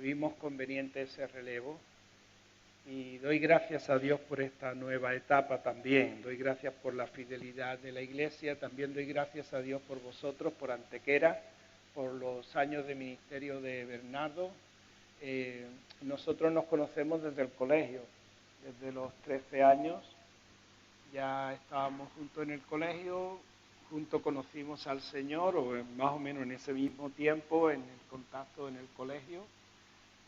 vimos conveniente ese relevo. Y doy gracias a Dios por esta nueva etapa también. Doy gracias por la fidelidad de la Iglesia. También doy gracias a Dios por vosotros, por Antequera, por los años de ministerio de Bernardo. Nosotros nos conocemos desde el colegio, desde los 13 años. Ya estábamos juntos en el colegio, juntos conocimos al Señor, o más o menos en ese mismo tiempo, en el contacto en el colegio.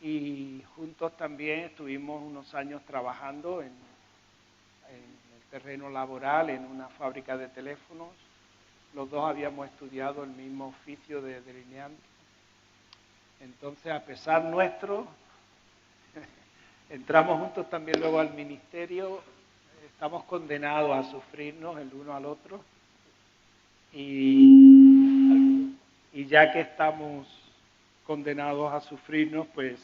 Y juntos también estuvimos unos años trabajando en el terreno laboral, en una fábrica de teléfonos. Los dos habíamos estudiado el mismo oficio de delineante. Entonces, a pesar nuestro, entramos juntos también luego al ministerio. Estamos condenados a sufrirnos el uno al otro. Y ya que estamos condenados a sufrirnos, pues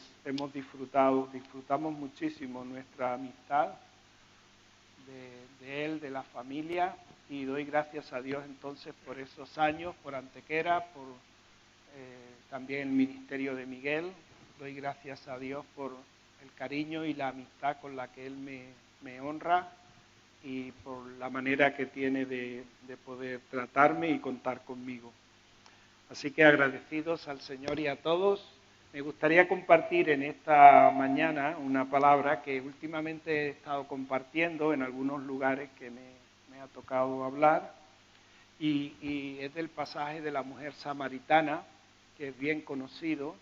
disfrutamos muchísimo nuestra amistad de él, de la familia, y doy gracias a Dios entonces por esos años, por Antequera, por también el ministerio de Miguel. Doy gracias a Dios por el cariño y la amistad con la que él me honra y por la manera que tiene de poder tratarme y contar conmigo. Así que agradecidos al Señor y a todos. Me gustaría compartir en esta mañana una palabra que últimamente he estado compartiendo en algunos lugares que me ha tocado hablar, y es del pasaje de la mujer samaritana, que es bien conocido,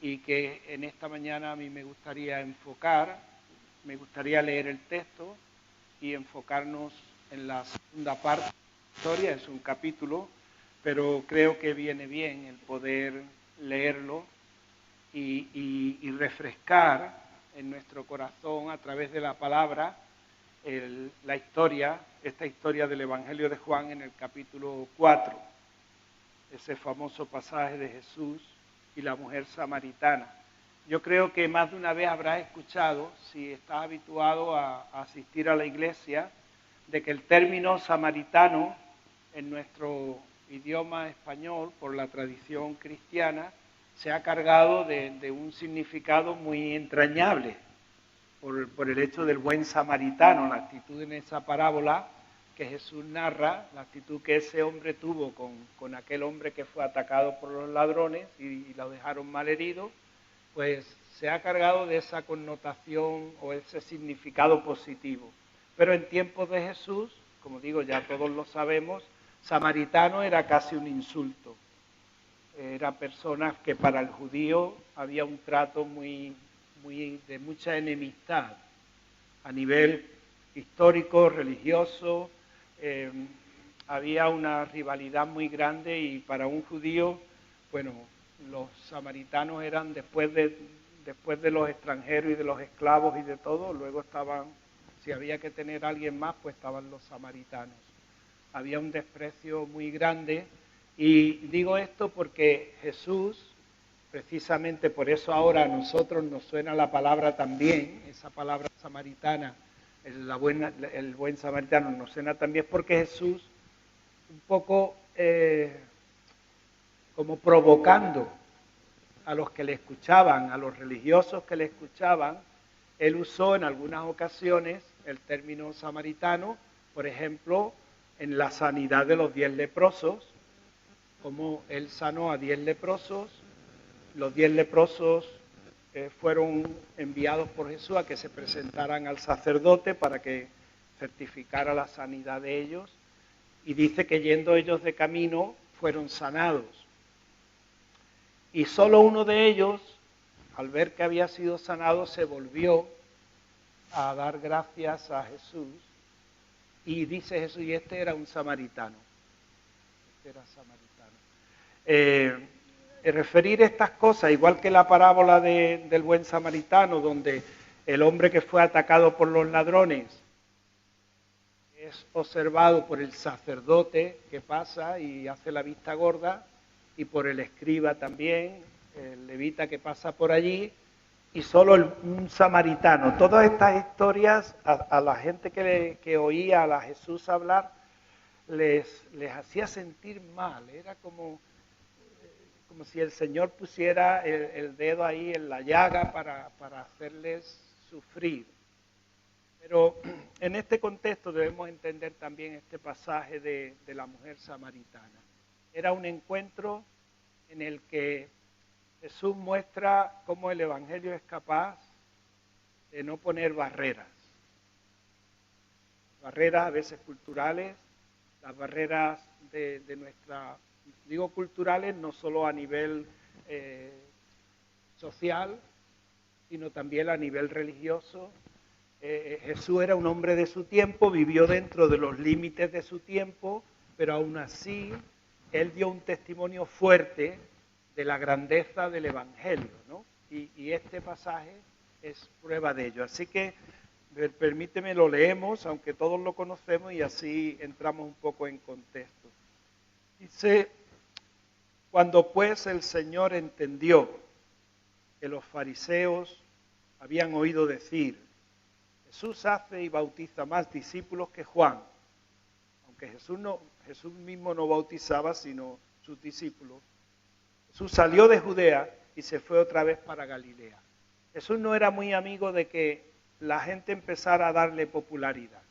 y que en esta mañana a mí me gustaría enfocar. Me gustaría leer el texto y enfocarnos en la segunda parte de la historia. Es un capítulo, pero creo que viene bien el poder leerlo y refrescar en nuestro corazón a través de la palabra esta historia del Evangelio de Juan en el capítulo 4, ese famoso pasaje de Jesús y la mujer samaritana. Yo creo que más de una vez habrás escuchado, si estás habituado a asistir a la iglesia, de que el término samaritano en nuestro idioma español, por la tradición cristiana, se ha cargado de un significado muy entrañable, por el hecho del buen samaritano, la actitud en esa parábola que Jesús narra, la actitud que ese hombre tuvo con aquel hombre que fue atacado por los ladrones y lo dejaron malherido, pues se ha cargado de esa connotación o ese significado positivo. Pero en tiempos de Jesús, como digo, ya todos lo sabemos, samaritano era casi un insulto. Eran personas que para el judío había un trato de mucha enemistad a nivel histórico, religioso. Había una rivalidad muy grande, y para un judío, bueno, los samaritanos eran después de los extranjeros y de los esclavos y de todo, luego estaban, si había que tener a alguien más, pues estaban los samaritanos. Había un desprecio muy grande, y digo esto porque Jesús, precisamente por eso ahora a nosotros nos suena la palabra también, esa palabra samaritana, el buen samaritano nos suena también porque Jesús, un poco como provocando a los que le escuchaban, a los religiosos que le escuchaban, él usó en algunas ocasiones el término samaritano, por ejemplo, en la sanidad de los 10 leprosos, como él sanó a 10 leprosos. Los 10 leprosos fueron enviados por Jesús a que se presentaran al sacerdote para que certificara la sanidad de ellos, y dice que yendo ellos de camino fueron sanados. Y solo uno de ellos, al ver que había sido sanado, se volvió a dar gracias a Jesús, y dice Jesús, y este era un samaritano. Referir estas cosas, igual que la parábola del buen samaritano, donde el hombre que fue atacado por los ladrones es observado por el sacerdote que pasa y hace la vista gorda, y por el escriba también, el levita que pasa por allí, y solo un samaritano. Todas estas historias a la gente que oía a Jesús hablar les hacía sentir mal. Era como como si el Señor pusiera el dedo ahí en la llaga para hacerles sufrir. Pero en este contexto debemos entender también este pasaje de la mujer samaritana. Era un encuentro en el que Jesús muestra cómo el Evangelio es capaz de no poner barreras. Barreras a veces culturales, las barreras de nuestra, digo culturales, no solo a nivel social, sino también a nivel religioso. Jesús era un hombre de su tiempo, vivió dentro de los límites de su tiempo, pero aún así él dio un testimonio fuerte de la grandeza del Evangelio, ¿no? Y este pasaje es prueba de ello. Así que permíteme, lo leemos, aunque todos lo conocemos, y así entramos un poco en contexto. Dice: cuando pues el Señor entendió que los fariseos habían oído decir, Jesús hace y bautiza más discípulos que Juan, aunque Jesús mismo no bautizaba, sino sus discípulos, Jesús salió de Judea y se fue otra vez para Galilea. Jesús no era muy amigo de que la gente empezara a darle popularidad.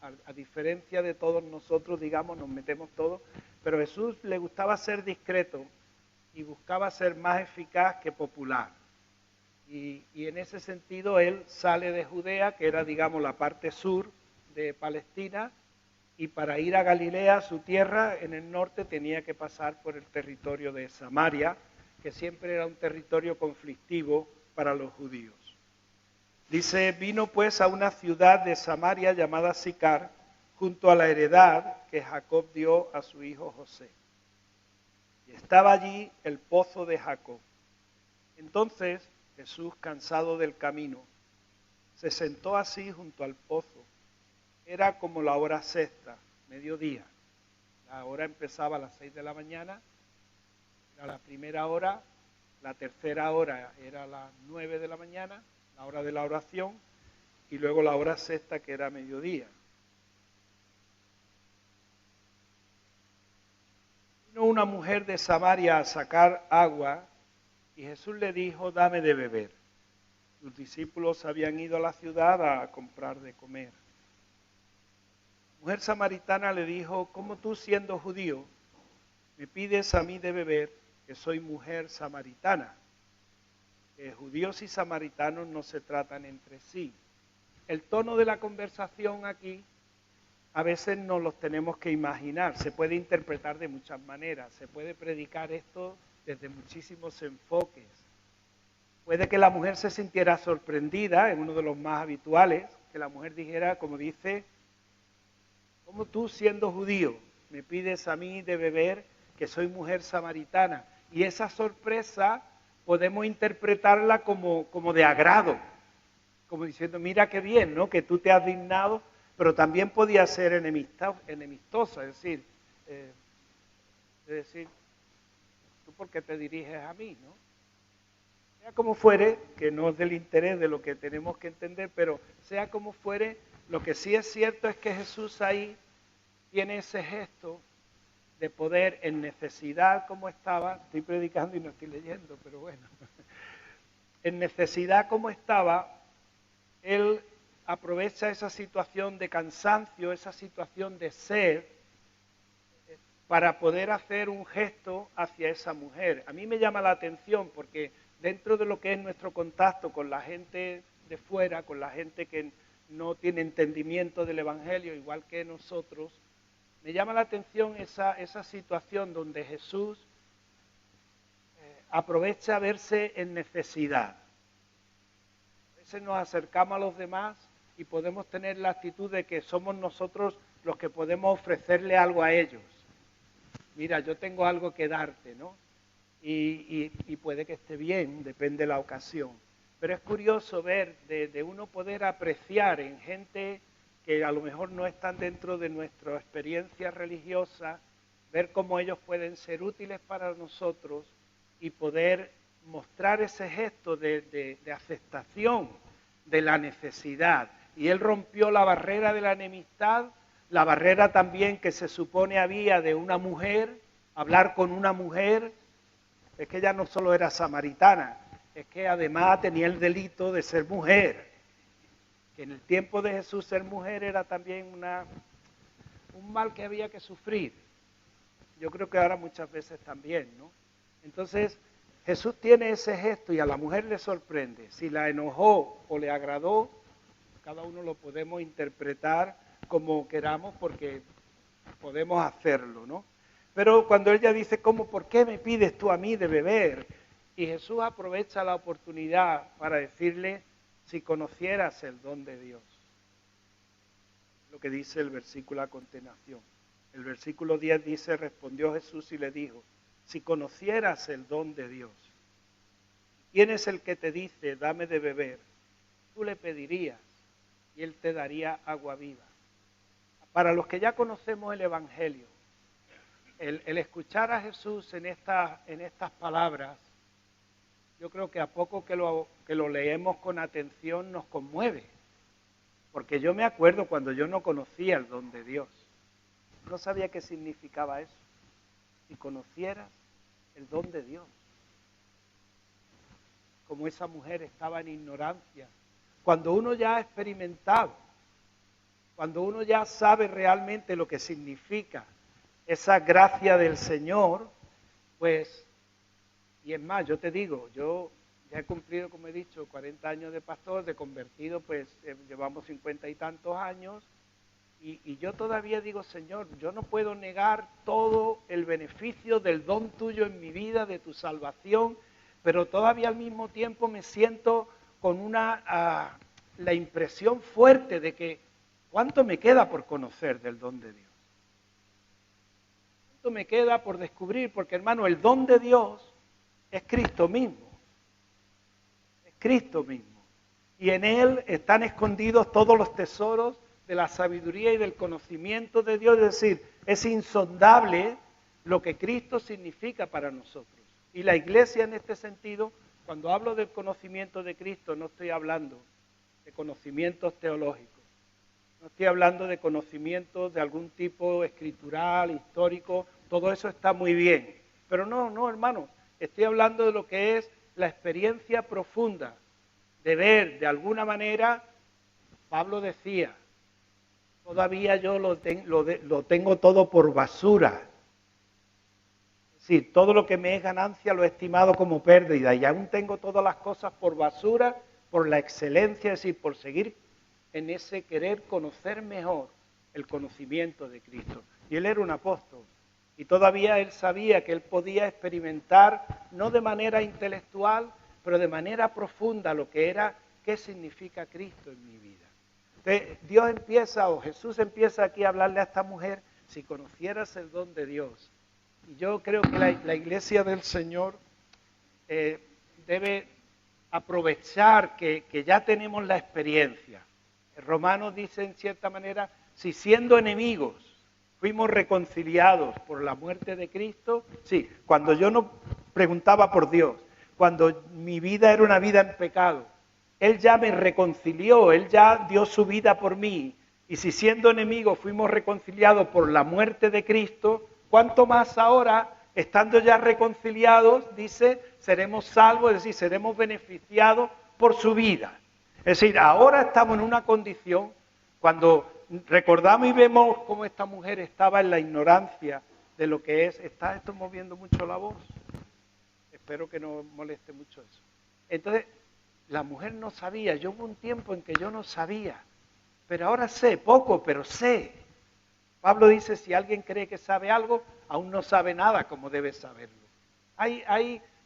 A diferencia de todos nosotros, digamos, nos metemos todos, pero a Jesús le gustaba ser discreto y buscaba ser más eficaz que popular. Y en ese sentido él sale de Judea, que era, digamos, la parte sur de Palestina, y para ir a Galilea, su tierra, en el norte, tenía que pasar por el territorio de Samaria, que siempre era un territorio conflictivo para los judíos. Dice, vino pues a una ciudad de Samaria llamada Sicar, junto a la heredad que Jacob dio a su hijo José. Y estaba allí el pozo de Jacob. Entonces Jesús, cansado del camino, se sentó así junto al pozo. Era como la hora sexta, mediodía. La hora empezaba a las 6 de la mañana, era la primera hora, la tercera hora era a las 9 de la mañana, la hora de la oración, y luego la hora sexta, que era mediodía. Vino una mujer de Samaria a sacar agua, y Jesús le dijo, dame de beber. Sus discípulos habían ido a la ciudad a comprar de comer. La mujer samaritana le dijo, ¿cómo tú, siendo judío, me pides a mí de beber, que soy mujer samaritana? Que judíos y samaritanos no se tratan entre sí. El tono de la conversación aquí a veces nos los tenemos que imaginar, se puede interpretar de muchas maneras, se puede predicar esto desde muchísimos enfoques. Puede que la mujer se sintiera sorprendida, en uno de los más habituales, que la mujer dijera, como dice, ¿cómo tú, siendo judío, me pides a mí de beber, que soy mujer samaritana? Y esa sorpresa podemos interpretarla como de agrado, como diciendo, mira qué bien, ¿no? Que tú te has dignado, pero también podía ser enemistosa, es decir, ¿tú por qué te diriges a mí, no? Sea como fuere, que no es del interés de lo que tenemos que entender, pero sea como fuere, lo que sí es cierto es que Jesús ahí tiene ese gesto de poder, en necesidad como estaba, estoy predicando y no estoy leyendo, pero bueno, en necesidad como estaba, él aprovecha esa situación de cansancio, esa situación de sed, para poder hacer un gesto hacia esa mujer. A mí me llama la atención porque dentro de lo que es nuestro contacto con la gente de fuera, con la gente que no tiene entendimiento del Evangelio, igual que nosotros, me llama la atención esa situación donde Jesús aprovecha verse en necesidad. A veces nos acercamos a los demás y podemos tener la actitud de que somos nosotros los que podemos ofrecerle algo a ellos. Mira, yo tengo algo que darte, ¿no? Y puede que esté bien, depende de la ocasión. Pero es curioso ver de uno poder apreciar en gente que a lo mejor no están dentro de nuestra experiencia religiosa, ver cómo ellos pueden ser útiles para nosotros y poder mostrar ese gesto de aceptación de la necesidad. Y él rompió la barrera de la enemistad, la barrera también que se supone había de una mujer, hablar con una mujer, es que ella no solo era samaritana, es que además tenía el delito de ser mujer. Que en el tiempo de Jesús ser mujer era también un mal que había que sufrir. Yo creo que ahora muchas veces también, ¿no? Entonces, Jesús tiene ese gesto y a la mujer le sorprende. Si la enojó o le agradó, cada uno lo podemos interpretar como queramos porque podemos hacerlo, ¿no? Pero cuando ella dice, ¿por qué me pides tú a mí de beber? Y Jesús aprovecha la oportunidad para decirle, si conocieras el don de Dios. Lo que dice el versículo a continuación. El versículo 10 dice, respondió Jesús y le dijo, si conocieras el don de Dios, ¿quién es el que te dice, dame de beber? Tú le pedirías y él te daría agua viva. Para los que ya conocemos el Evangelio, el escuchar a Jesús en estas palabras, yo creo que a poco que lo leemos con atención nos conmueve. Porque yo me acuerdo cuando yo no conocía el don de Dios. No sabía qué significaba eso. Si conocieras el don de Dios. Como esa mujer estaba en ignorancia. Cuando uno ya ha experimentado, cuando uno ya sabe realmente lo que significa esa gracia del Señor, pues, y es más, yo te digo, yo ya he cumplido, como he dicho, 40 años de pastor, de convertido, pues llevamos 50 y tantos años, y yo todavía digo, Señor, yo no puedo negar todo el beneficio del don tuyo en mi vida, de tu salvación, pero todavía al mismo tiempo me siento con la impresión fuerte de que ¿cuánto me queda por conocer del don de Dios? ¿Cuánto me queda por descubrir? Porque, hermano, el don de Dios es Cristo mismo. Es Cristo mismo. Y en Él están escondidos todos los tesoros de la sabiduría y del conocimiento de Dios. Es decir, es insondable lo que Cristo significa para nosotros. Y la Iglesia en este sentido, cuando hablo del conocimiento de Cristo, no estoy hablando de conocimientos teológicos. No estoy hablando de conocimientos de algún tipo escritural, histórico, todo eso está muy bien. Pero no, hermano, estoy hablando de lo que es la experiencia profunda de ver de alguna manera, Pablo decía, todavía yo lo tengo todo por basura. Es decir, todo lo que me es ganancia lo he estimado como pérdida y aún tengo todas las cosas por basura, por la excelencia, es decir, por seguir en ese querer conocer mejor el conocimiento de Cristo. Y él era un apóstol. Y todavía él sabía que él podía experimentar, no de manera intelectual, pero de manera profunda lo que era, qué significa Cristo en mi vida. Entonces, Dios empieza, o Jesús empieza aquí a hablarle a esta mujer, si conocieras el don de Dios. Y yo creo que la iglesia del Señor debe aprovechar que ya tenemos la experiencia. Romanos dice en cierta manera, si siendo enemigos fuimos reconciliados por la muerte de Cristo, sí, cuando yo no preguntaba por Dios, cuando mi vida era una vida en pecado, Él ya me reconcilió, Él ya dio su vida por mí, y si siendo enemigos fuimos reconciliados por la muerte de Cristo, ¿cuánto más ahora, estando ya reconciliados, dice, seremos salvos, es decir, seremos beneficiados por su vida? Es decir, ahora estamos en una condición, cuando recordamos y vemos cómo esta mujer estaba en la ignorancia de lo que es, ¿está esto moviendo mucho la voz? Espero que no moleste mucho eso. Entonces, la mujer no sabía, yo hubo un tiempo en que yo no sabía, pero ahora sé, poco, pero sé. Pablo dice, si alguien cree que sabe algo, aún no sabe nada como debe saberlo.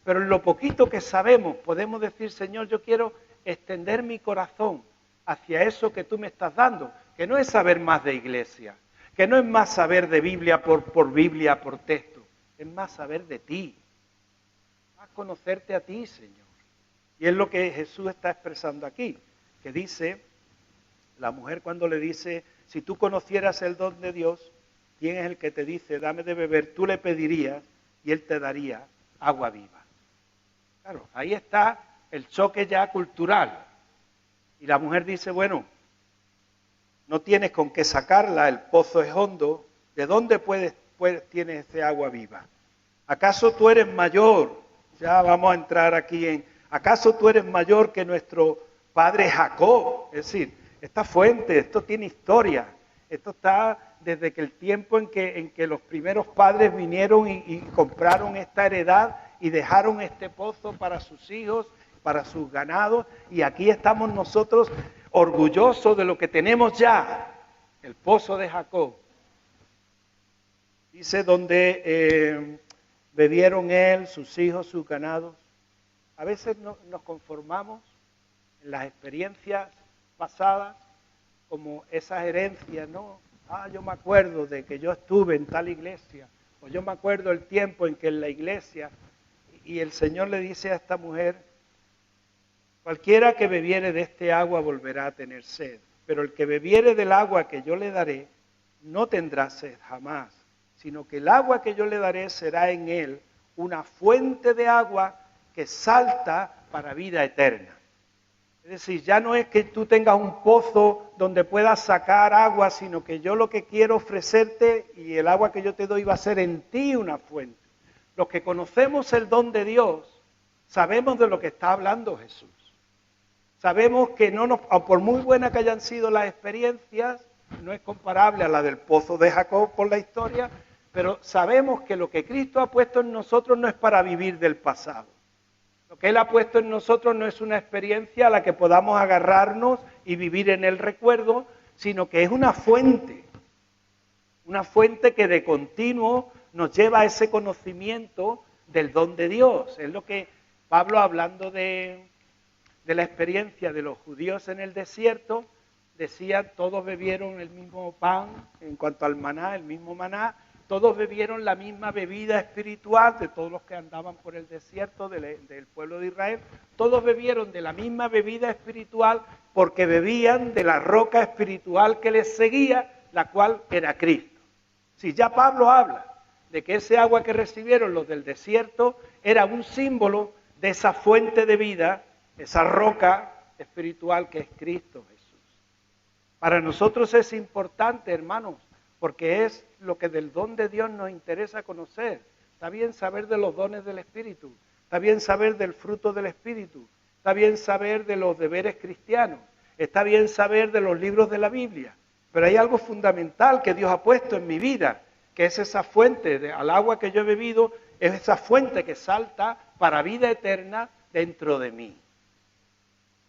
Pero en lo poquito que sabemos podemos decir, Señor, yo quiero extender mi corazón hacia eso que tú me estás dando, que no es saber más de iglesia, que no es más saber de Biblia por texto, es más saber de ti, más conocerte a ti, Señor. Y es lo que Jesús está expresando aquí, que dice, la mujer cuando le dice, si tú conocieras el don de Dios, ¿quién es el que te dice, dame de beber? Tú le pedirías y Él te daría agua viva. Claro, ahí está el choque ya cultural. Y la mujer dice, bueno, no tienes con qué sacarla, el pozo es hondo, ¿de dónde tienes ese agua viva? ¿Acaso tú eres mayor Ya vamos a entrar aquí en, ¿acaso tú eres mayor que nuestro padre Jacob? Es decir, esta fuente, esto tiene historia. Esto está desde que el tiempo en que los primeros padres vinieron y compraron esta heredad y dejaron este pozo para sus hijos, para sus ganados, y aquí estamos nosotros orgullosos de lo que tenemos ya, el pozo de Jacob. Dice donde bebieron él, sus hijos, sus ganados. A veces nos conformamos en las experiencias pasadas como esas herencias, ¿no? Yo me acuerdo de que yo estuve en tal iglesia, o yo me acuerdo el tiempo en que en la iglesia, y el Señor le dice a esta mujer, cualquiera que bebiere de este agua volverá a tener sed, pero el que bebiere del agua que yo le daré no tendrá sed jamás, sino que el agua que yo le daré será en él una fuente de agua que salta para vida eterna. Es decir, ya no es que tú tengas un pozo donde puedas sacar agua, sino que yo lo que quiero ofrecerte y el agua que yo te doy va a ser en ti una fuente. Los que conocemos el don de Dios, sabemos de lo que está hablando Jesús. Sabemos que por muy buenas que hayan sido las experiencias, no es comparable a la del pozo de Jacob por la historia, pero sabemos que lo que Cristo ha puesto en nosotros no es para vivir del pasado. Lo que Él ha puesto en nosotros no es una experiencia a la que podamos agarrarnos y vivir en el recuerdo, sino que es una fuente que de continuo nos lleva a ese conocimiento del don de Dios. Es lo que Pablo, hablando de la experiencia de los judíos en el desierto, decía, todos bebieron el mismo pan, en cuanto al maná, el mismo maná, todos bebieron la misma bebida espiritual de todos los que andaban por el desierto del pueblo de Israel. Todos bebieron de la misma bebida espiritual porque bebían de la roca espiritual que les seguía, la cual era Cristo. Si ya Pablo habla de que ese agua que recibieron los del desierto era un símbolo de esa fuente de vida, esa roca espiritual que es Cristo Jesús. Para nosotros es importante, hermanos, porque es lo que del don de Dios nos interesa conocer. Está bien saber de los dones del Espíritu, está bien saber del fruto del Espíritu, está bien saber de los deberes cristianos, está bien saber de los libros de la Biblia, pero hay algo fundamental que Dios ha puesto en mi vida, que es esa fuente, al agua que yo he bebido, es esa fuente que salta para vida eterna dentro de mí.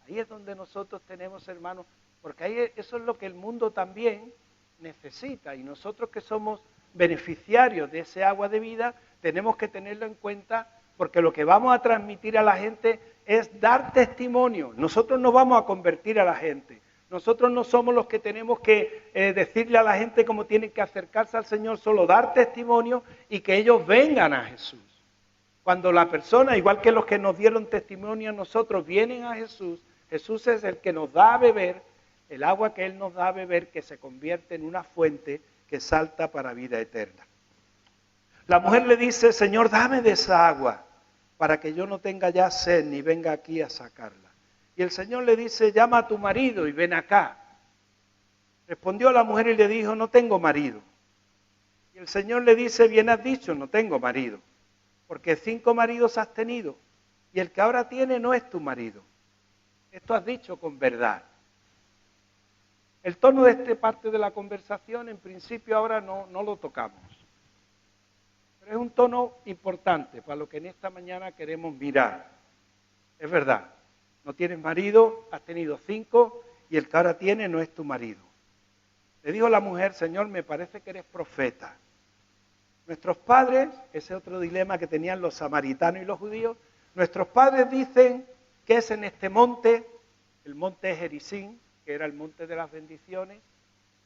Ahí es donde nosotros tenemos, hermanos, porque ahí eso es lo que el mundo también necesita, y nosotros que somos beneficiarios de ese agua de vida, tenemos que tenerlo en cuenta, porque lo que vamos a transmitir a la gente es dar testimonio. Nosotros no vamos a convertir a la gente, nosotros no somos los que tenemos que decirle a la gente cómo tienen que acercarse al Señor, solo dar testimonio y que ellos vengan a Jesús. Cuando la persona, igual que los que nos dieron testimonio a nosotros, vienen a Jesús, Jesús es el que nos da a beber, el agua que Él nos da a beber, que se convierte en una fuente que salta para vida eterna. La mujer le dice, Señor, dame de esa agua, para que yo no tenga ya sed, ni venga aquí a sacarla. Y el Señor le dice, llama a tu marido y ven acá. Respondió la mujer y le dijo, no tengo marido. Y el Señor le dice, bien has dicho, no tengo marido, porque 5 maridos has tenido, y el que ahora tiene no es tu marido. Esto has dicho con verdad. El tono de esta parte de la conversación, en principio ahora no lo tocamos. Pero es un tono importante para lo que en esta mañana queremos mirar. Es verdad, no tienes marido, has tenido 5 y el que ahora tiene no es tu marido. Le dijo la mujer, Señor, me parece que eres profeta. Nuestros padres, ese otro dilema que tenían los samaritanos y los judíos, nuestros padres dicen que es en este monte, el monte Gerizim, que era el monte de las bendiciones.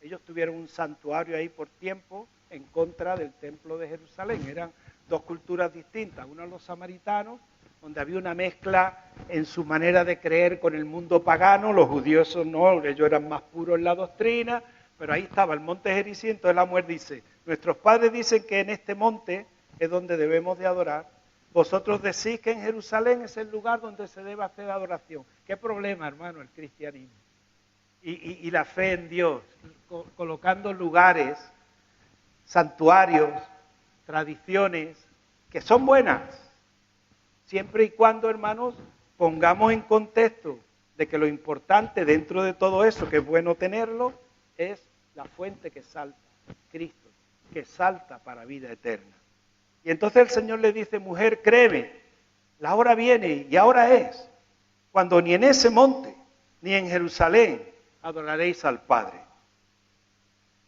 Ellos tuvieron un santuario ahí por tiempo en contra del templo de Jerusalén. Eran 2 culturas distintas, una los samaritanos, donde había una mezcla en su manera de creer con el mundo pagano, los judíos no, ellos eran más puros en la doctrina, pero ahí estaba el monte Gerizim. Entonces la mujer dice, nuestros padres dicen que en este monte es donde debemos de adorar, vosotros decís que en Jerusalén es el lugar donde se debe hacer adoración. ¿Qué problema, hermano, el cristianismo? Y la fe en Dios, colocando lugares, santuarios, tradiciones, que son buenas, siempre y cuando, hermanos, pongamos en contexto de que lo importante dentro de todo eso, que es bueno tenerlo, es la fuente que salta, Cristo, que salta para vida eterna. Y entonces el Señor le dice, mujer, créeme, la hora viene y ahora es, cuando ni en ese monte, ni en Jerusalén adoraréis al Padre.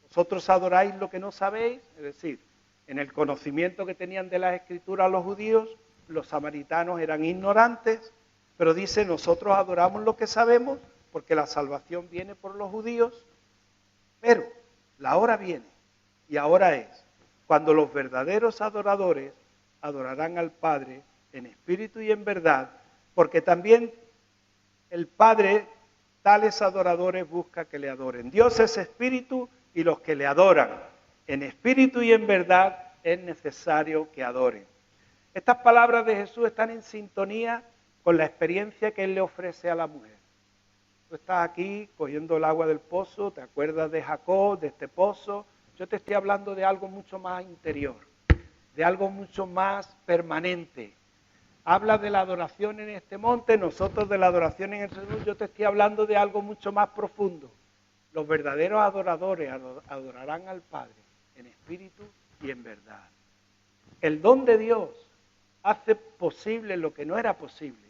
Vosotros adoráis lo que no sabéis, es decir, en el conocimiento que tenían de las Escrituras los judíos, los samaritanos eran ignorantes, pero dice, nosotros adoramos lo que sabemos, porque la salvación viene por los judíos, pero la hora viene, y ahora es, cuando los verdaderos adoradores adorarán al Padre en espíritu y en verdad, porque también el Padre, tales adoradores, busca que le adoren. Dios es espíritu y los que le adoran en espíritu y en verdad es necesario que adoren. Estas palabras de Jesús están en sintonía con la experiencia que Él le ofrece a la mujer. Tú estás aquí cogiendo el agua del pozo, te acuerdas de Jacob, de este pozo. Yo te estoy hablando de algo mucho más interior, de algo mucho más permanente. Habla de la adoración en este monte, nosotros de la adoración en el Señor. Yo te estoy hablando de algo mucho más profundo. Los verdaderos adoradores adorarán al Padre en espíritu y en verdad. El don de Dios hace posible lo que no era posible.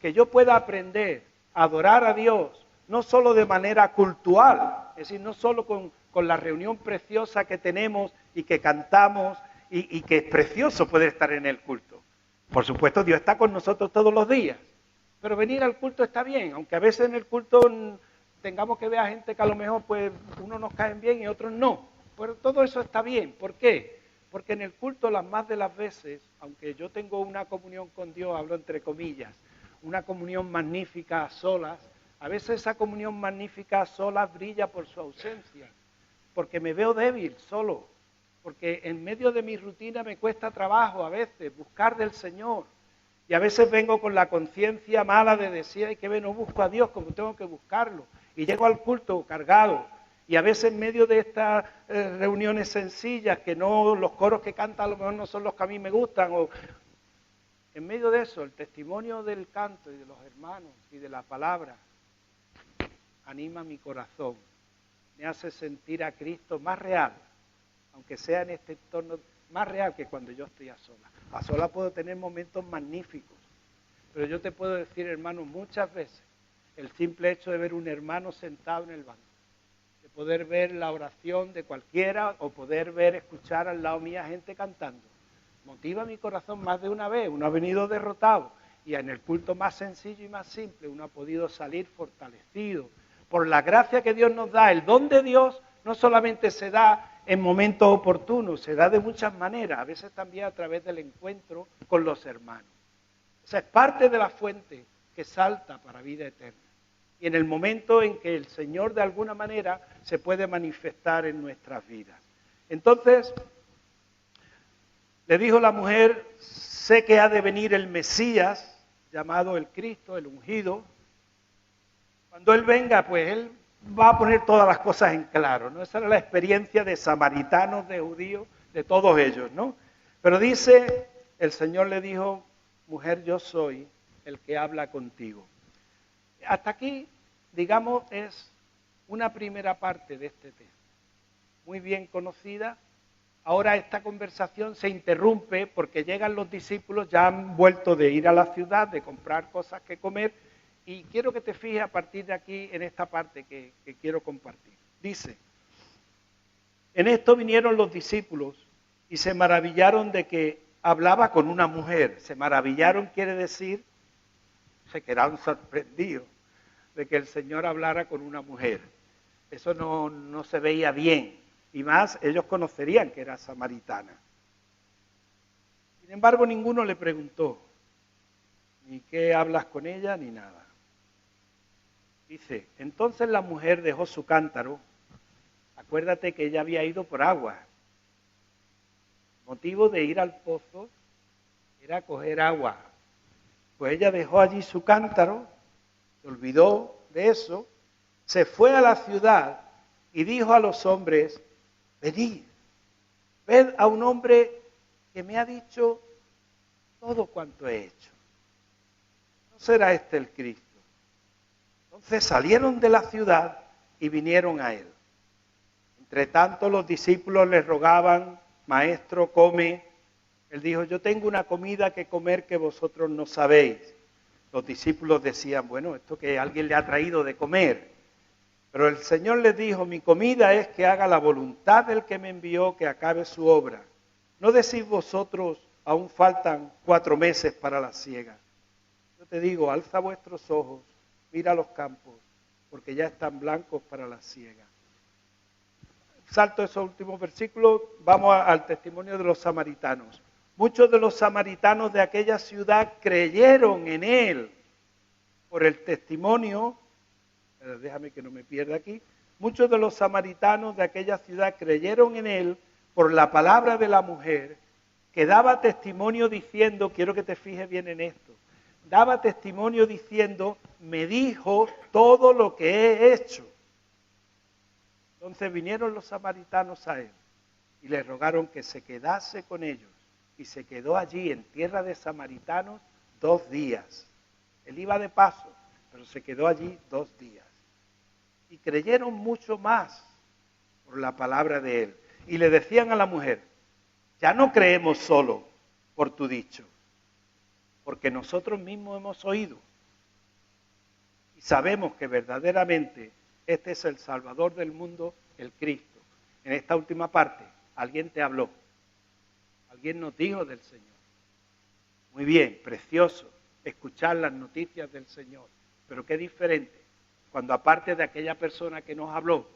Que yo pueda aprender a adorar a Dios, no solo de manera cultural, es decir, no solo con la reunión preciosa que tenemos y que cantamos y que es precioso poder estar en el culto. Por supuesto, Dios está con nosotros todos los días, pero venir al culto está bien, aunque a veces en el culto tengamos que ver a gente que a lo mejor pues unos nos caen bien y otros no. Pero todo eso está bien. ¿Por qué? Porque en el culto las más de las veces, aunque yo tengo una comunión con Dios, hablo entre comillas, una comunión magnífica a solas, a veces esa comunión magnífica a solas brilla por su ausencia, porque me veo débil solo, porque en medio de mi rutina me cuesta trabajo a veces buscar del Señor. Y a veces vengo con la conciencia mala de decir, ay, que no busco a Dios como tengo que buscarlo. Y llego al culto cargado. Y a veces en medio de estas reuniones sencillas, que no los coros que cantan a lo mejor no son los que a mí me gustan, o en medio de eso, el testimonio del canto y de los hermanos y de la palabra anima mi corazón. Me hace sentir a Cristo más real, aunque sea en este entorno, más real que cuando yo estoy a solas. A solas puedo tener momentos magníficos, pero yo te puedo decir, hermano, muchas veces el simple hecho de ver un hermano sentado en el banco, de poder ver la oración de cualquiera o poder escuchar al lado mía gente cantando, motiva mi corazón más de una vez. Uno ha venido derrotado y en el culto más sencillo y más simple uno ha podido salir fortalecido por la gracia que Dios nos da. El don de Dios no solamente se da en momentos oportunos, se da de muchas maneras, a veces también a través del encuentro con los hermanos. O sea, es parte de la fuente que salta para vida eterna. Y en el momento en que el Señor de alguna manera se puede manifestar en nuestras vidas. Entonces, le dijo la mujer, sé que ha de venir el Mesías, llamado el Cristo, el ungido. Cuando Él venga, pues Él va a poner todas las cosas en claro, ¿no? Esa era la experiencia de samaritanos, de judíos, de todos ellos, ¿no? Pero dice, el Señor le dijo, mujer, yo soy el que habla contigo. Hasta aquí, digamos, es una primera parte de este tema, muy bien conocida. Ahora esta conversación se interrumpe porque llegan los discípulos, ya han vuelto de ir a la ciudad, de comprar cosas que comer, y quiero que te fijes a partir de aquí en esta parte que quiero compartir. Dice, en esto vinieron los discípulos y se maravillaron de que hablaba con una mujer. Se maravillaron quiere decir, se quedaron sorprendidos de que el Señor hablara con una mujer. Eso no se veía bien. Y más, ellos conocerían que era samaritana. Sin embargo, ninguno le preguntó, ni qué hablas con ella, ni nada. Dice, entonces la mujer dejó su cántaro. Acuérdate que ella había ido por agua. El motivo de ir al pozo era coger agua. Pues ella dejó allí su cántaro, se olvidó de eso, se fue a la ciudad y dijo a los hombres, venid, ved a un hombre que me ha dicho todo cuanto he hecho. ¿será este el Cristo? Entonces salieron de la ciudad y vinieron a él. Entre tanto los discípulos le rogaban, Maestro, come. Él dijo, yo tengo una comida que comer que vosotros no sabéis. Los discípulos decían, bueno, esto que alguien le ha traído de comer. Pero el Señor les dijo, mi comida es que haga la voluntad del que me envió, que acabe su obra. ¿No decís vosotros, aún faltan 4 meses para la siega? Yo te digo, alza vuestros ojos, mira los campos, porque ya están blancos para la siega. Salto esos últimos versículos, vamos al testimonio de los samaritanos. Muchos de los samaritanos de aquella ciudad creyeron en él por el testimonio, déjame que no me pierda aquí, muchos de los samaritanos de aquella ciudad creyeron en él por la palabra de la mujer que daba testimonio diciendo, quiero que te fijes bien en esto, daba testimonio diciendo, me dijo todo lo que he hecho. Entonces vinieron los samaritanos a él y le rogaron que se quedase con ellos. Y se quedó allí en tierra de samaritanos 2 días. Él iba de paso, pero se quedó allí 2 días. Y creyeron mucho más por la palabra de él. Y le decían a la mujer, ya no creemos solo por tu dicho, porque nosotros mismos hemos oído. Y sabemos que verdaderamente este es el Salvador del mundo, el Cristo. En esta última parte, alguien te habló. Alguien nos dijo del Señor. Muy bien, precioso, escuchar las noticias del Señor. Pero qué diferente, cuando aparte de aquella persona que nos habló,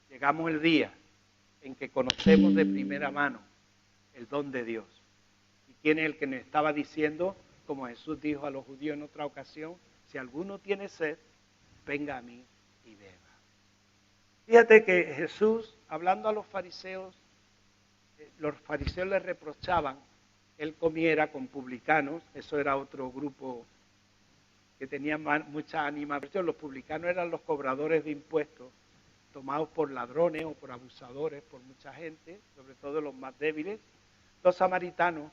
llegamos el día en que conocemos de primera mano el don de Dios. ¿Y quién es el que nos estaba diciendo, como Jesús dijo a los judíos en otra ocasión, si alguno tiene sed, venga a mí y beba? Fíjate que Jesús, hablando a los fariseos les reprochaban que él comiera con publicanos, eso era otro grupo que tenía mucha animación. Los publicanos eran los cobradores de impuestos, tomados por ladrones o por abusadores, por mucha gente, sobre todo los más débiles, los samaritanos,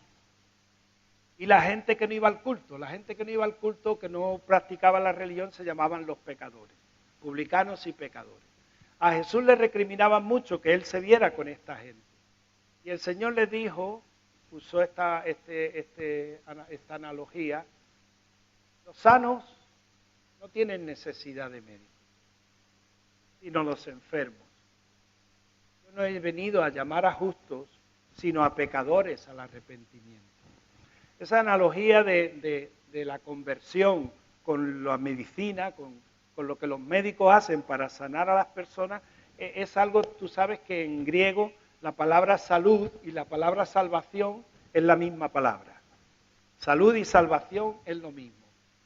y la gente que no iba al culto. La gente que no iba al culto, que no practicaba la religión, se llamaban los pecadores, publicanos y pecadores. A Jesús le recriminaban mucho que él se viera con esta gente. Y el Señor les dijo, usó esta analogía, los sanos no tienen necesidad de médicos, sino los enfermos. Yo no he venido a llamar a justos, sino a pecadores al arrepentimiento. Esa analogía de la conversión con la medicina, con lo que los médicos hacen para sanar a las personas, es algo, tú sabes que en griego la palabra salud y la palabra salvación es la misma palabra. Salud y salvación es lo mismo.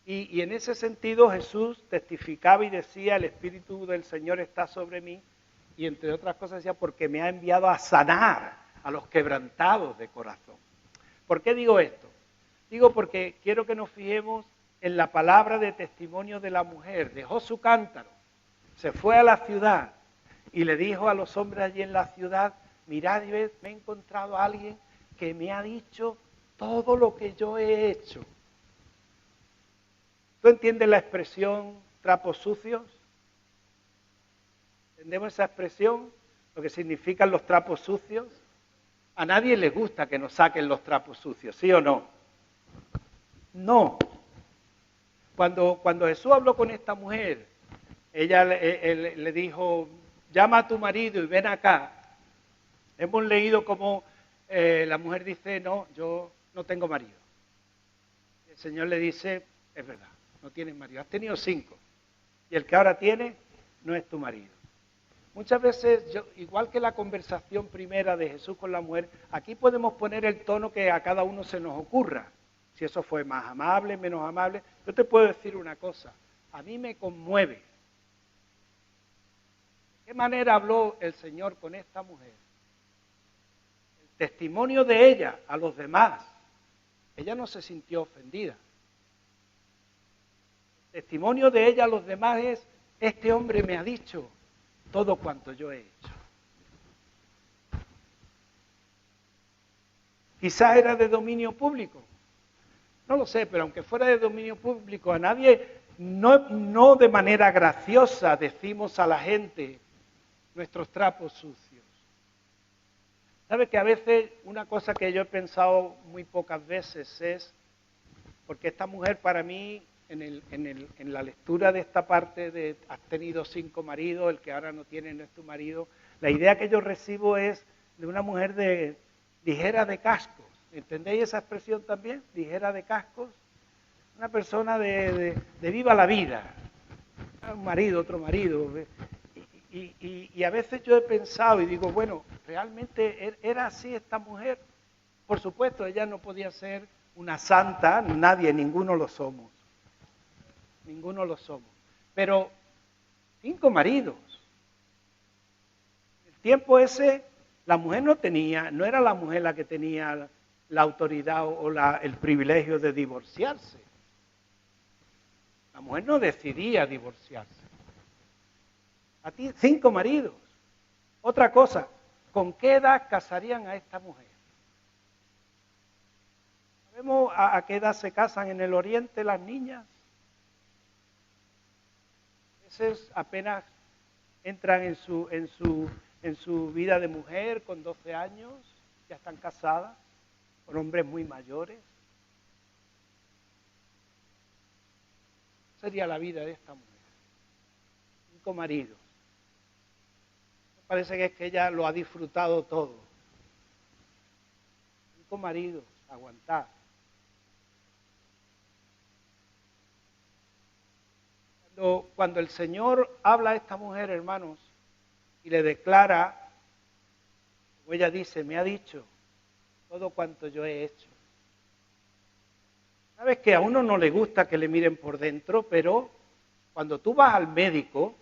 Y en ese sentido Jesús testificaba y decía, el Espíritu del Señor está sobre mí, y entre otras cosas decía, porque me ha enviado a sanar a los quebrantados de corazón. ¿Por qué digo esto? Digo porque quiero que nos fijemos en la palabra de testimonio de la mujer. Dejó su cántaro, se fue a la ciudad y le dijo a los hombres allí en la ciudad, mirad, me he encontrado a alguien que me ha dicho todo lo que yo he hecho. ¿Tú entiendes la expresión trapos sucios? ¿Entendemos esa expresión? Lo que significan los trapos sucios. A nadie le gusta que nos saquen los trapos sucios, ¿sí o no? No. Cuando Jesús habló con esta mujer, ella le dijo, llama a tu marido y ven acá. Hemos leído como la mujer dice, no, yo no tengo marido. El Señor le dice, es verdad, no tienes marido, has tenido 5. Y el que ahora tiene no es tu marido. Muchas veces, igual que la conversación primera de Jesús con la mujer, aquí podemos poner el tono que a cada uno se nos ocurra. Si eso fue más amable, menos amable. Yo te puedo decir una cosa, a mí me conmueve. ¿De qué manera habló el Señor con esta mujer? El testimonio de ella a los demás. Ella no se sintió ofendida. El testimonio de ella a los demás es, este hombre me ha dicho todo cuanto yo he hecho. Quizás era de dominio público. no lo sé, pero aunque fuera de dominio público, a nadie, no de manera graciosa decimos a la gente nuestros trapos sucios. ¿Sabe que a veces una cosa que yo he pensado muy pocas veces es, porque esta mujer para mí, en la lectura de esta parte de has tenido 5 maridos, el que ahora no tiene no es tu marido, la idea que yo recibo es de una mujer ligera de cascos. ¿Entendéis esa expresión también? Ligera de cascos. Una persona de viva la vida. Un marido, otro marido. Y a veces yo he pensado y digo, bueno, ¿realmente era así esta mujer? Por supuesto, ella no podía ser una santa, nadie, ninguno lo somos. Ninguno lo somos. Pero 5 maridos. El tiempo ese, la mujer no era la mujer la que tenía la autoridad o el privilegio de divorciarse. La mujer no decidía divorciarse. A ti 5 maridos. Otra cosa, ¿con qué edad casarían a esta mujer? ¿Sabemos a qué edad se casan en el Oriente las niñas? A veces apenas entran en su vida de mujer con 12 años, ya están casadas con hombres muy mayores. Sería la vida de esta mujer. 5 maridos. Parece que es que ella lo ha disfrutado todo. 5 maridos, aguantar. Cuando el Señor habla a esta mujer, hermanos, y le declara, como ella dice, me ha dicho todo cuanto yo he hecho. Sabes que a uno no le gusta que le miren por dentro, pero cuando tú vas al médico,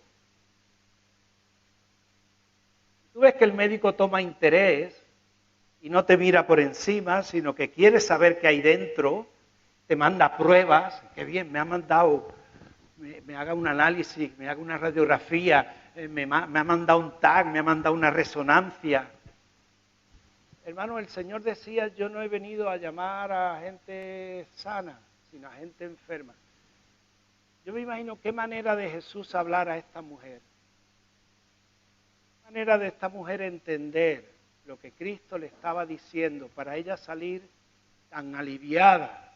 tú ves que el médico toma interés y no te mira por encima, sino que quiere saber qué hay dentro, te manda pruebas, qué bien, me ha mandado, me haga un análisis, me haga una radiografía, me ha mandado un TAC, me ha mandado una resonancia. Hermano, el Señor decía, yo no he venido a llamar a gente sana, sino a gente enferma. Yo me imagino qué manera de Jesús hablar a esta mujer. Qué manera de esta mujer entender lo que Cristo le estaba diciendo para ella salir tan aliviada,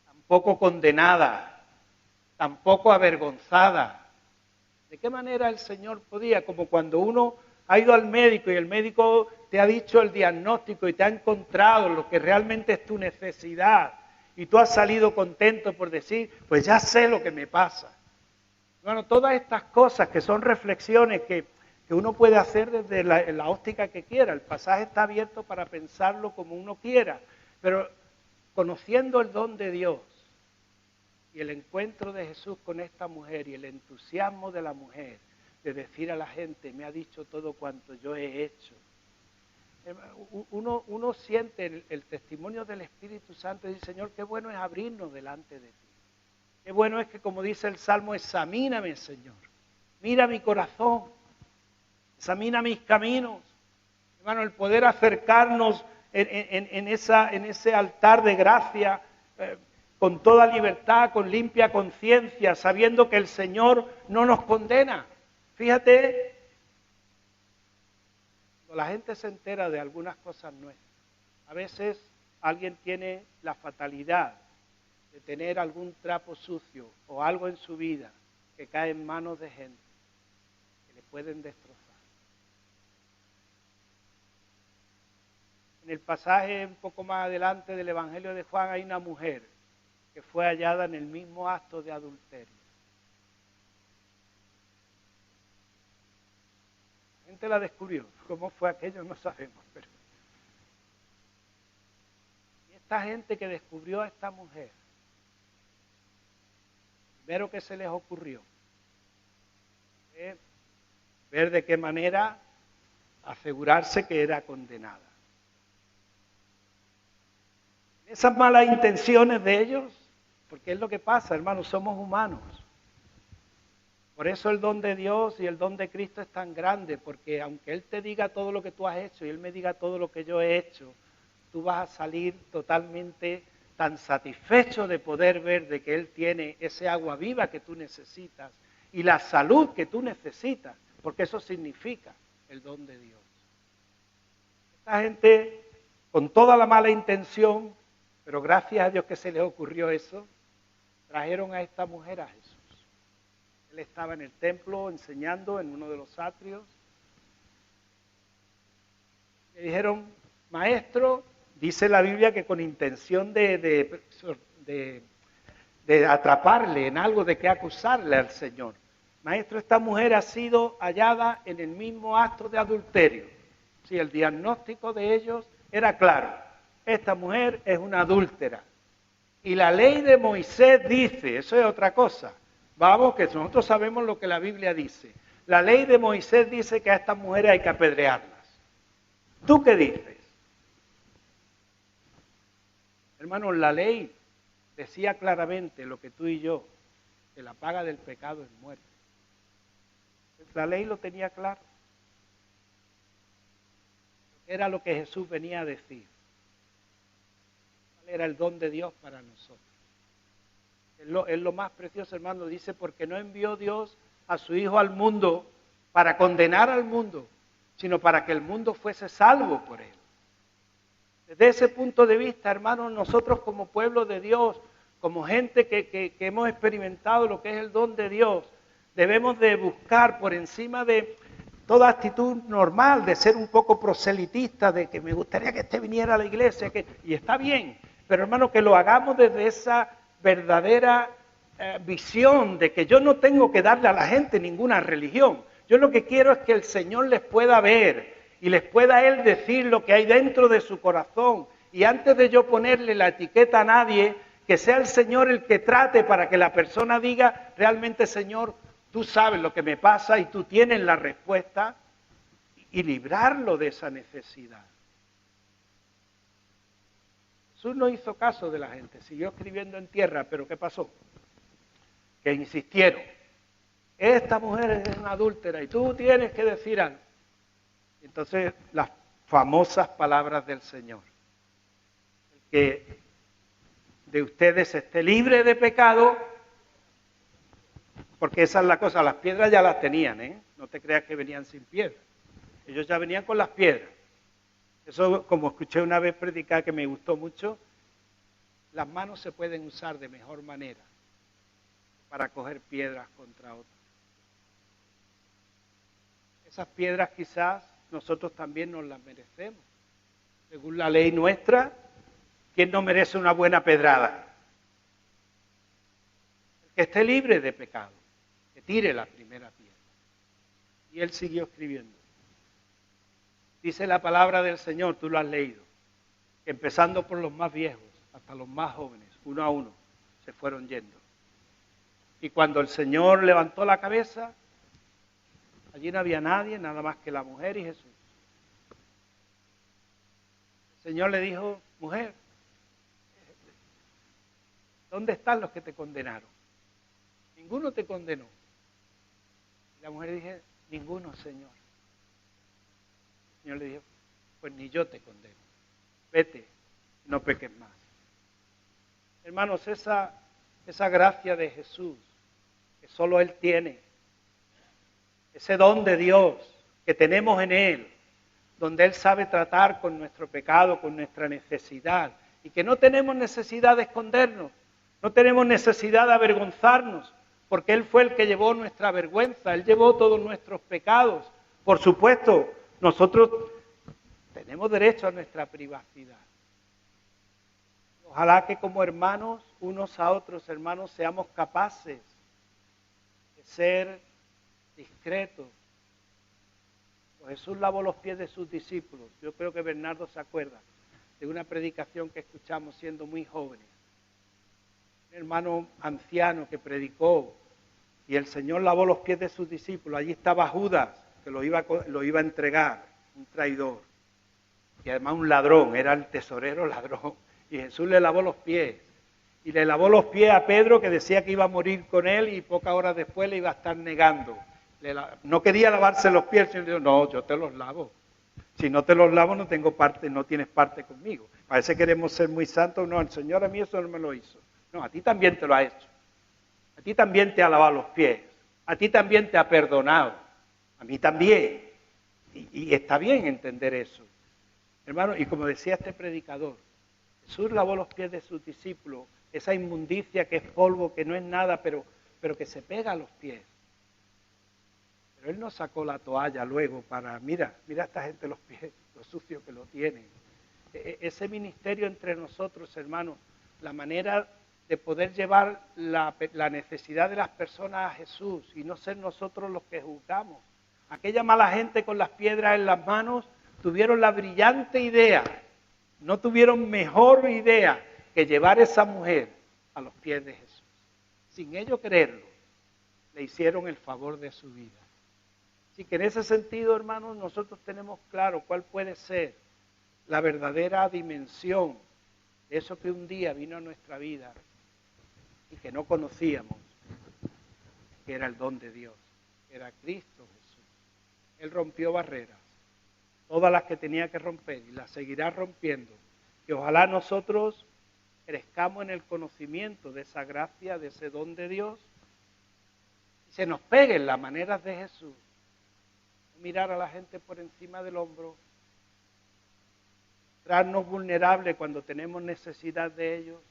tan poco condenada, tan poco avergonzada. ¿De qué manera el Señor podía? Como cuando uno ha ido al médico y el médico te ha dicho el diagnóstico y te ha encontrado lo que realmente es tu necesidad y tú has salido contento por decir, pues ya sé lo que me pasa. Bueno, todas estas cosas que son reflexiones que uno puede hacer desde la óptica que quiera. El pasaje está abierto para pensarlo como uno quiera, pero conociendo el don de Dios y el encuentro de Jesús con esta mujer y el entusiasmo de la mujer, de decir a la gente, me ha dicho todo cuanto yo he hecho. Uno siente el testimonio del Espíritu Santo y dice, Señor, qué bueno es abrirnos delante de ti. Qué bueno es que, como dice el Salmo, examíname, Señor. Mira mi corazón, examina mis caminos. Hermano, el poder acercarnos en ese altar de gracia, con toda libertad, con limpia conciencia, sabiendo que el Señor no nos condena. Fíjate, cuando la gente se entera de algunas cosas nuestras, a veces alguien tiene la fatalidad de tener algún trapo sucio o algo en su vida que cae en manos de gente que le pueden destrozar. En el pasaje un poco más adelante del Evangelio de Juan hay una mujer que fue hallada en el mismo acto de adulterio. La gente la descubrió. ¿Cómo fue aquello? No sabemos. Pero... Y esta gente que descubrió a esta mujer, primero que se les ocurrió, ver de qué manera asegurarse que era condenada. Esas malas intenciones de ellos, porque es lo que pasa, hermanos, somos humanos. Por eso el don de Dios y el don de Cristo es tan grande, porque aunque Él te diga todo lo que tú has hecho y Él me diga todo lo que yo he hecho, tú vas a salir totalmente tan satisfecho de poder ver de que Él tiene ese agua viva que tú necesitas y la salud que tú necesitas, porque eso significa el don de Dios. Esta gente, con toda la mala intención, pero gracias a Dios que se les ocurrió eso, trajeron a esta mujer a Jesús. Él estaba en el templo enseñando en uno de los atrios. Le dijeron, maestro, dice la Biblia que con intención de atraparle en algo, de que acusarle al Señor. Maestro, esta mujer ha sido hallada en el mismo acto de adulterio. Sí, el diagnóstico de ellos era claro. Esta mujer es una adúltera. Y la ley de Moisés dice, eso es otra cosa. Vamos, que nosotros sabemos lo que la Biblia dice. La ley de Moisés dice que a estas mujeres hay que apedrearlas. ¿Tú qué dices? Hermanos, la ley decía claramente lo que tú y yo, que la paga del pecado es muerte. La ley lo tenía claro. Era lo que Jesús venía a decir. ¿Cuál era el don de Dios para nosotros? Es lo más precioso, hermano. Dice, porque no envió Dios a su Hijo al mundo para condenar al mundo, sino para que el mundo fuese salvo por Él. Desde ese punto de vista, hermanos, nosotros como pueblo de Dios, como gente que hemos experimentado lo que es el don de Dios, debemos de buscar por encima de toda actitud normal, de ser un poco proselitista, de que me gustaría que este viniera a la iglesia, y está bien, pero hermano, que lo hagamos desde esa verdadera visión de que yo no tengo que darle a la gente ninguna religión. Yo lo que quiero es que el Señor les pueda ver y les pueda Él decir lo que hay dentro de su corazón. Y antes de yo ponerle la etiqueta a nadie, que sea el Señor el que trate para que la persona diga, realmente Señor, tú sabes lo que me pasa y tú tienes la respuesta, y librarlo de esa necesidad. Jesús no hizo caso de la gente, siguió escribiendo en tierra, pero ¿qué pasó? Que insistieron. Esta mujer es una adúltera y tú tienes que decir algo. Entonces, las famosas palabras del Señor. El que de ustedes esté libre de pecado, porque esa es la cosa, las piedras ya las tenían, ¿eh? No te creas que venían sin piedras. Ellos ya venían con las piedras. Eso, como escuché una vez predicar que me gustó mucho, las manos se pueden usar de mejor manera para coger piedras contra otras. Esas piedras quizás nosotros también nos las merecemos. Según la ley nuestra, ¿quién no merece una buena pedrada? El que esté libre de pecado, que tire la primera piedra. Y él siguió escribiendo. Dice la palabra del Señor, tú lo has leído, que empezando por los más viejos hasta los más jóvenes, uno a uno, se fueron yendo. Y cuando el Señor levantó la cabeza, allí no había nadie, nada más que la mujer y Jesús. El Señor le dijo, mujer, ¿dónde están los que te condenaron? Ninguno te condenó. Y la mujer dijo, ninguno, Señor. El Señor le dijo, pues ni yo te condeno. Vete, no peques más. Hermanos, esa gracia de Jesús, que solo Él tiene, ese don de Dios que tenemos en Él, donde Él sabe tratar con nuestro pecado, con nuestra necesidad, y que no tenemos necesidad de escondernos, no tenemos necesidad de avergonzarnos, porque Él fue el que llevó nuestra vergüenza, Él llevó todos nuestros pecados. Por supuesto, nosotros tenemos derecho a nuestra privacidad. Ojalá que como hermanos, unos a otros, hermanos, seamos capaces de ser discretos. Jesús lavó los pies de sus discípulos. Yo creo que Bernardo se acuerda de una predicación que escuchamos siendo muy jóvenes. Un hermano anciano que predicó y el Señor lavó los pies de sus discípulos. Allí estaba Judas, que lo iba a entregar, un traidor. Y además un ladrón, era el tesorero ladrón. Y Jesús le lavó los pies. Y le lavó los pies a Pedro, que decía que iba a morir con él y pocas horas después le iba a estar negando. No quería lavarse los pies, el Señor dijo, no, yo te los lavo. Si no te los lavo, no tengo parte, no tienes parte conmigo. Parece que queremos ser muy santos. No, el Señor a mí eso no me lo hizo. No, a ti también te lo ha hecho. A ti también te ha lavado los pies. A ti también te ha perdonado. A mí también. Y está bien entender eso. Hermano, y como decía este predicador, Jesús lavó los pies de sus discípulos, esa inmundicia que es polvo, que no es nada, pero que se pega a los pies. Pero Él no sacó la toalla luego para, mira a esta gente los pies, lo sucio que lo tienen. Ese ministerio entre nosotros, hermanos, la manera de poder llevar la necesidad de las personas a Jesús y no ser nosotros los que juzgamos. Aquella mala gente con las piedras en las manos tuvieron la brillante idea, no tuvieron mejor idea que llevar a esa mujer a los pies de Jesús. Sin ellos creerlo, le hicieron el favor de su vida. Así que en ese sentido, hermanos, nosotros tenemos claro cuál puede ser la verdadera dimensión de eso que un día vino a nuestra vida y que no conocíamos, que era el don de Dios, que era Cristo Jesús. Él rompió barreras, todas las que tenía que romper y las seguirá rompiendo. Y ojalá nosotros crezcamos en el conocimiento de esa gracia, de ese don de Dios, y se nos peguen las maneras de Jesús. Mirar a la gente por encima del hombro, mostrarnos vulnerables cuando tenemos necesidad de ellos,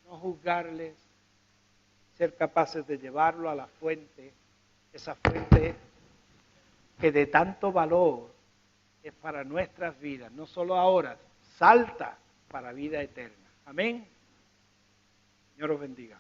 no juzgarles, ser capaces de llevarlo a la fuente, esa fuente que de tanto valor es para nuestras vidas, no solo ahora, salta para vida eterna. Amén. Señor os bendiga.